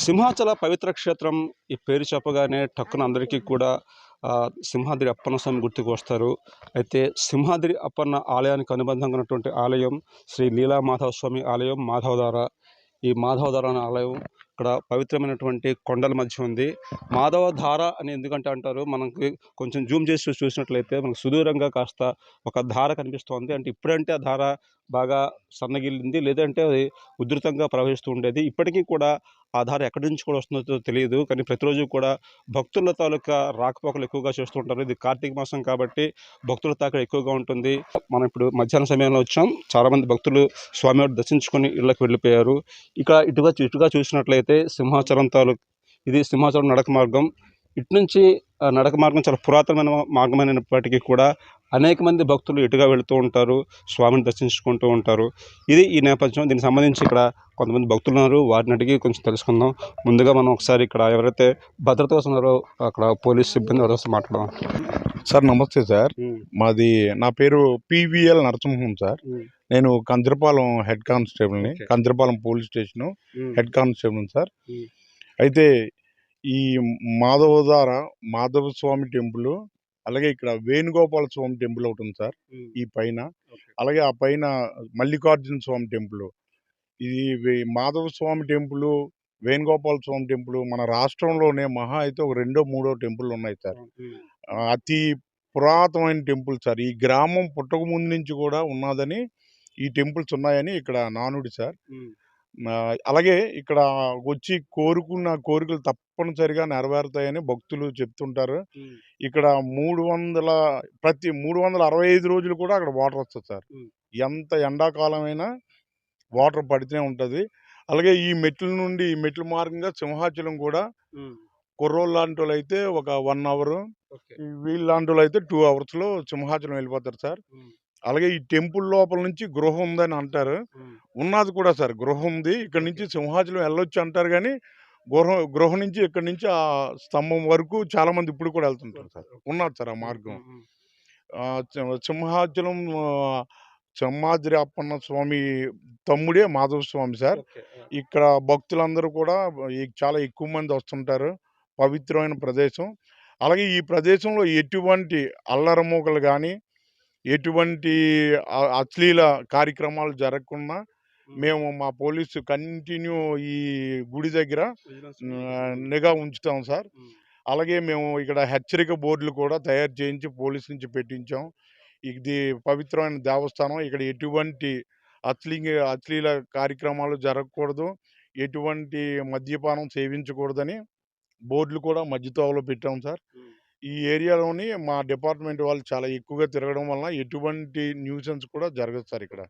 సింహాచల పవిత్ర క్షేత్రం ఈ పేరు చెప్పగానే టక్కున అందరికీ కూడా సింహాద్రి అప్పన్న స్వామి గుర్తుకు వస్తారు. అయితే సింహాద్రి అప్పన్న ఆలయానికి అనుబంధంగా ఉన్నటువంటి ఆలయం శ్రీ లీలా మాధవ స్వామి ఆలయం మాధవధార. ఈ మాధవధార అనే ఆలయం ఇక్కడ పవిత్రమైనటువంటి కొండల మధ్య ఉంది. మాధవధార అని ఎందుకంటే అంటారు, మనకి కొంచెం జూమ్ చేసి చూసినట్లయితే మనకు సుదూరంగా కాస్త ఒక ధార కనిపిస్తోంది. అంటే ఇప్పుడంటే ఆ ధార బాగా సన్నగిల్లింది, లేదంటే అది ఉధృతంగా ప్రవహిస్తూ ఉండేది. ఇప్పటికీ కూడా ఆ ధార ఎక్కడి నుంచి కూడా వస్తుందో తెలియదు. కానీ ప్రతిరోజు కూడా భక్తుల తాలూకా రాకపోకలు ఎక్కువగా చేస్తూ ఉంటారు. ఇది కార్తీక మాసం కాబట్టి భక్తుల తాకిడి ఎక్కువగా ఉంటుంది. మనం ఇప్పుడు మధ్యాహ్నం సమయంలో వచ్చాం. చాలామంది భక్తులు స్వామివారిని దర్శించుకొని ఇళ్ళకి వెళ్ళిపోయారు. ఇక ఇటుగా చూసినట్లయితే సింహాచలం ఇది సింహాచలం నడక మార్గం. ఇటు నుంచి నడక మార్గం చాలా పురాతనమైన మార్గమైనప్పటికీ కూడా అనేక మంది భక్తులు ఇటుగా వెళుతూ ఉంటారు, స్వామిని దర్శించుకుంటూ ఉంటారు. ఇది ఈ నేపథ్యం. దీనికి సంబంధించి ఇక్కడ కొంతమంది భక్తులు ఉన్నారు, వారిని అడిగి కొంచెం తెలుసుకుందాం. ముందుగా మనం ఒకసారి ఇక్కడ ఎవరైతే భద్రత కోసం ఉన్నారో అక్కడ పోలీస్ సిబ్బంది ఎవరైతే మాట్లాడదాం. సార్ నమస్తే సార్. నా పేరు పివిఎల్ నరసింహం సార్. నేను కంద్రపాలెం హెడ్ కానిస్టేబుల్ని. Kandrapalem police station head constable sir. అయితే ఈ మాధవధార మాధవ స్వామి టెంపుల్, అలాగే ఇక్కడ వేణుగోపాల స్వామి టెంపుల్ ఒకటి ఉంది సార్ ఈ పైన. అలాగే ఆ పైన మల్లికార్జున స్వామి టెంపుల్. ఇది మాధవ స్వామి టెంపుల్, వేణుగోపాల స్వామి టెంపుల్ మన రాష్ట్రంలోనే మహా అయితే ఒక 2, 3 టెంపుల్ ఉన్నాయి సార్. అతి పురాతనమైన టెంపుల్ సార్. ఈ గ్రామం పుట్టక ముందు నుంచి కూడా ఉన్నదని ఈ టెంపుల్స్ ఉన్నాయని ఇక్కడ నానుడి సార్. అలాగే ఇక్కడ వచ్చి కోరుకున్న కోరికలు తప్పనిసరిగా నెరవేరుతాయని భక్తులు చెప్తుంటారు. ఇక్కడ 365 రోజులు కూడా అక్కడ వాటర్ వస్తుంది సార్. ఎంత ఎండాకాలమైనా వాటర్ పడితేనే ఉంటుంది. అలాగే ఈ మెట్ల మార్గంగా సింహాచలం కూడా కుర్రోళ్ళు లాంటి వాళ్ళు అయితే ఒక 1 అవర్, వీళ్ళ లాంటి వాళ్ళు అయితే 2 అవర్స్లో సింహాచలం వెళ్ళిపోతారు సార్. అలాగే ఈ టెంపుల్ లోపల నుంచి గృహం ఉందని అంటారు. ఉన్నది కూడా సార్, గృహం ఉంది. ఇక్కడ నుంచి సింహాచలం వెళ్ళొచ్చు అంటారు, కానీ గృహం నుంచి ఇక్కడ నుంచి ఆ స్తంభం వరకు చాలా మంది ఇప్పుడు కూడా వెళ్తుంటారు సార్. ఉన్నది సార్ ఆ మార్గం. సింహాచలం సింహాద్రి అప్పన్న స్వామి తమ్ముడే మాధవ స్వామి సార్. ఇక్కడ భక్తులందరూ కూడా చాలా ఎక్కువ మంది వస్తుంటారు. పవిత్రమైన ప్రదేశం. అలాగే ఈ ప్రదేశంలో ఎటువంటి అల్లరమూకలు కానీ, ఎటువంటి అశ్లీల కార్యక్రమాలు జరగకుండా మేము మా పోలీసు కంటిన్యూ ఈ గుడి దగ్గర నిఘా ఉంచుతాం సార్. అలాగే మేము ఇక్కడ హెచ్చరిక బోర్డులు కూడా తయారు చేయించి పోలీసు నుంచి పెట్టించాం. ఇది పవిత్రమైన దేవస్థానం. ఇక్కడ ఎటువంటి అశ్లీల కార్యక్రమాలు జరగకూడదు, ఎటువంటి మద్యపానం సేవించకూడదని బోర్డులు కూడా మధ్యతోవలో పెట్టాం సార్. ఈ ఏరియాలోని మా డిపార్ట్మెంట్ వాళ్ళు చాలా ఎక్కువగా తిరగడం వలన ఎటువంటి న్యూసెన్స్ కూడా జరగదు సార్ ఇక్కడ.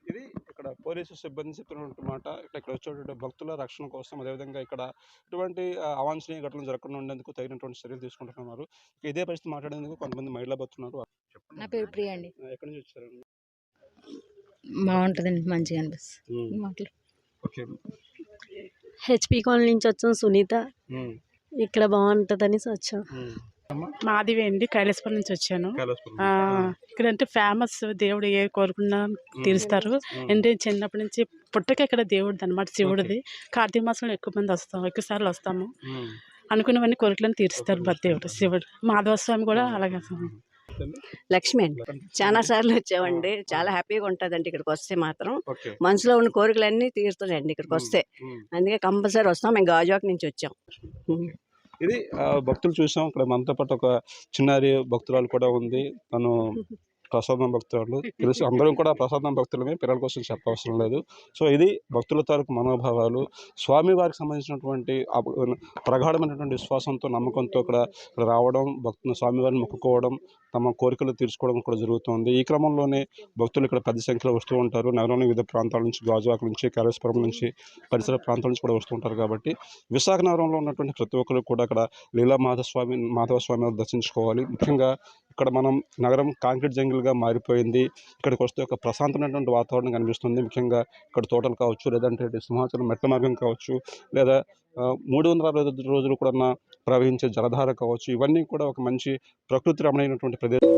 ఇది ఇక్కడ పోలీసు సిబ్బంది చెప్పినటువంటి మాట. ఇక్కడ వచ్చేటువంటి భక్తుల రక్షణ కోసం, అదేవిధంగా ఇక్కడ ఎటువంటి అవాంఛనీయ ఘటనలు జరగకుండా ఉండేందుకు తగినటువంటి చర్యలు తీసుకుంటున్నారు. ఇదే పరిస్థితి మాట్లాడేందుకు కొంతమంది మహిళా భక్తున్నారు. నా పేరు ప్రియ అండి. ఎక్కడి నుంచి వచ్చారండి? బాగుంటుందండి, మంచిగా అనిపిస్తుంది మాటలు. హెచ్పి కాలనీ నుంచి వచ్చాం, సునీత. ఇక్కడ బాగుంటుందని వచ్చాం. మాదివి అండి, కైలాసపురం నుంచి వచ్చాను. ఇక్కడ అంటే ఫేమస్, దేవుడు ఏ కోరుకున్నా తీరుస్తారు. అంటే చిన్నప్పటి నుంచి పుట్టక ఇక్కడ దేవుడిది అనమాట, శివుడిది. కార్తీక మాసంలో ఎక్కువ మంది వస్తాము, ఎక్కువ సార్లు వస్తాము. అనుకున్నవన్నీ కోరికలను తీరుస్తారు దేవుడు శివుడు. మాధవ స్వామి కూడా అలాగే. లక్ష్మి అండి, చాలా సార్లు వచ్చామండి. చాలా హ్యాపీగా ఉంటుందండి ఇక్కడికి వస్తే మాత్రం. మనసులో ఉన్న కోరికలన్నీ తీరుతాయండి ఇక్కడికి వస్తే. అందుకే కంపల్సరీ వస్తాం. మేము గాజువాక నుంచి వచ్చాం. ఇది భక్తులు చూసాం. ఇక్కడ మనతో పాటు ఒక చిన్నారి భక్తురాలు కూడా ఉంది. తను ప్రసాదం భక్తురాలు. తెలుసు, అందరం కూడా ప్రసాదం భక్తులమే, పిల్లల కోసం చెప్పవసరం లేదు. సో ఇది భక్తుల తాలూకు మనోభావాలు. స్వామివారికి సంబంధించినటువంటి ప్రగాఢమైనటువంటి విశ్వాసంతో, నమ్మకంతో ఇక్కడ రావడం, భక్తులు స్వామివారిని మొక్కుకోవడం, తమ కోరికలు తీర్చుకోవడం కూడా జరుగుతుంది. ఈ క్రమంలోనే భక్తులు ఇక్కడ పెద్ద సంఖ్యలో వస్తూ ఉంటారు. నగరంలోని వివిధ ప్రాంతాల నుంచి, గాజువాక నుంచి, కైలాసపురం నుంచి, పరిసర ప్రాంతాల నుంచి కూడా వస్తూ ఉంటారు. కాబట్టి విశాఖ నగరంలో ఉన్నటువంటి ప్రతి ఒక్కరు కూడా ఇక్కడ లీలా మాధవ స్వామి దర్శించుకోవాలి. ముఖ్యంగా ఇక్కడ మనం నగరం కాంక్రీట్ జంగిల్గా మారిపోయింది. ఇక్కడికి వస్తే ఒక ప్రశాంతమైనటువంటి వాతావరణం కనిపిస్తుంది. ముఖ్యంగా ఇక్కడ తోటలు కావచ్చు, లేదంటే సింహాచలం మెట్ల మార్గం కావచ్చు, లేదా 360 రోజులు కూడా ప్రవహించే జలధార కావచ్చు, ఇవన్నీ కూడా ఒక మంచి ప్రకృతి రమణీయమైనటువంటి ప్రదేశం.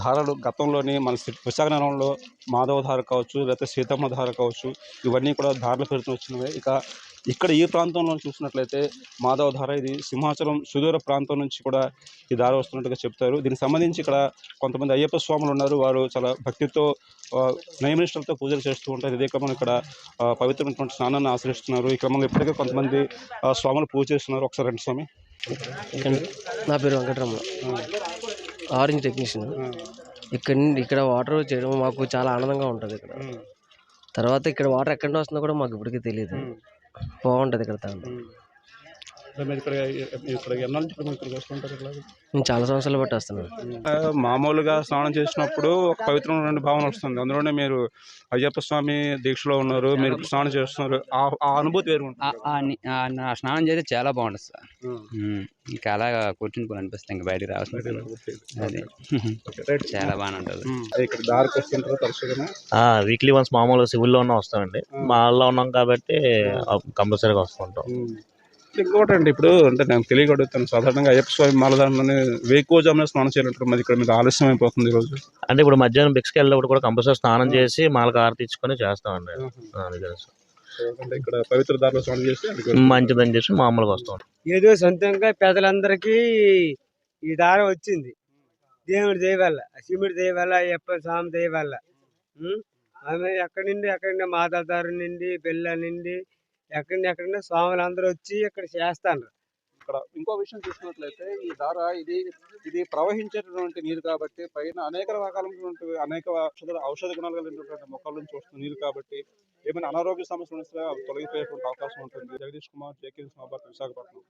ధారలు గతంలోని మన విశాఖనగరంలో మాధవ ధార కావచ్చు, లేకపోతే సీతమ్మ ధార కావచ్చు, ఇవన్నీ కూడా ధారల పేరుతో వచ్చినవే. ఇక ఇక్కడ ఈ ప్రాంతంలో చూసినట్లయితే మాధవ ధార, ఇది సింహాచలం సుదూర ప్రాంతం నుంచి కూడా ఈ ధార వస్తున్నట్టుగా చెప్తారు. దీనికి సంబంధించి ఇక్కడ కొంతమంది అయ్యప్ప స్వాములు ఉన్నారు. వారు చాలా భక్తితో నయమనిష్టలతో పూజలు చేస్తూ ఉంటారు. ఇదే క్రమంలో ఇక్కడ పవిత్రమైనటువంటి స్నానాన్ని ఆచరిస్తున్నారు. ఈ క్రమంలో ఇప్పటికే కొంతమంది స్వాములు పూజ చేస్తున్నారు. ఒకసారి రండి స్వామి. నా పేరు వెంకటరమణ, ఆరెంజ్ టెక్నీషియన్. ఇక్కడ వాటర్ చేయడం మాకు చాలా ఆనందంగా ఉంటుంది. ఇక్కడ తర్వాత ఇక్కడ వాటర్ ఎక్కడి నుంచి వస్తుందో కూడా మాకు ఇప్పటికీ తెలియదు. బాగుంటుంది ఇక్కడ తాగడం. నేను చాలా సంవత్సరాలు బట్టి వస్తున్నాను. మామూలుగా స్నానం చేసినప్పుడు ఒక పవిత్రమైన భావన వస్తుంది. అందులోనే మీరు అయ్యప్ప స్వామి దీక్షలో ఉన్నారు, మీరు స్నానం చేస్తున్నారు. ఆ అనుభూతి వేరు ఉంటుంది. ఆ స్నానం చేస్తే చాలా బాగుంటుంది సార్. ఇంకా అలా కూర్చుని పోయి అనిపిస్తుంది, ఇంకా బయటకు రావాల్సింది. అది చాలా బాగా ఉంటుంది. ఇక్కడ దారికి వస్తుంటారు తరచుగా. వీక్లీ వన్స్ మామూలుగా సివిల్లో ఉన్న వస్తామండి. మాల్లో ఉన్నాం కాబట్టి కంపల్సరీగా వస్తుంటాం. ఇంకోటి అండి, ఇప్పుడు అంటే నేను తెలియగలుగుతాను, సాధారణంగా అయ్యప్ప స్వామి మాలధారణ వేకువజామున స్నానం చేయాలంటారు. మరి ఇక్కడ మీకు ఆలస్యం అయిపోతుంది ఈరోజు. అంటే ఇప్పుడు మధ్యాహ్నం బిక్స్కి వెళ్ళినప్పుడు కూడా కంపల్సరీ స్నానం చేసి మాలకు ఆరతి ఇచ్చుకొని చేస్తామండి. అంటే ఇక్కడ పవిత్ర దారిలో స్నానం చేసి మంచిదని చేసి మామూలుగా వస్తాం. ఏదో సొంతంగా పెద్దలందరికీ ఈ దారి వచ్చింది. దేవుడి దయ వల్ల, శివుడి దయ వల్ల, అయ్యప్ప స్వామి దయ వల్ల. ఆమె ఎక్కడి మాధవ దారి నుండి, బెల్ల నుండి, ఎక్కడెక్కడ స్వాములు అందరూ వచ్చి ఇక్కడ చేస్తాను. ఇక్కడ ఇంకో విషయం చూసినట్లయితే ఈ దార ఇది ప్రవహించేటటువంటి నీరు కాబట్టి పైన అనేక రకాలైనటువంటి అనేక ఔషధ గుణాలు కలిగినటువంటి మొక్కల నుంచి వస్తున్న నీరు కాబట్టి ఏమైనా అనారోగ్య సమస్యలు వస్తే అవి తొలగిపోయేటువంటి అవకాశం ఉంటుంది. జగదీష్ కుమార్, జేకే విశాఖపట్నం.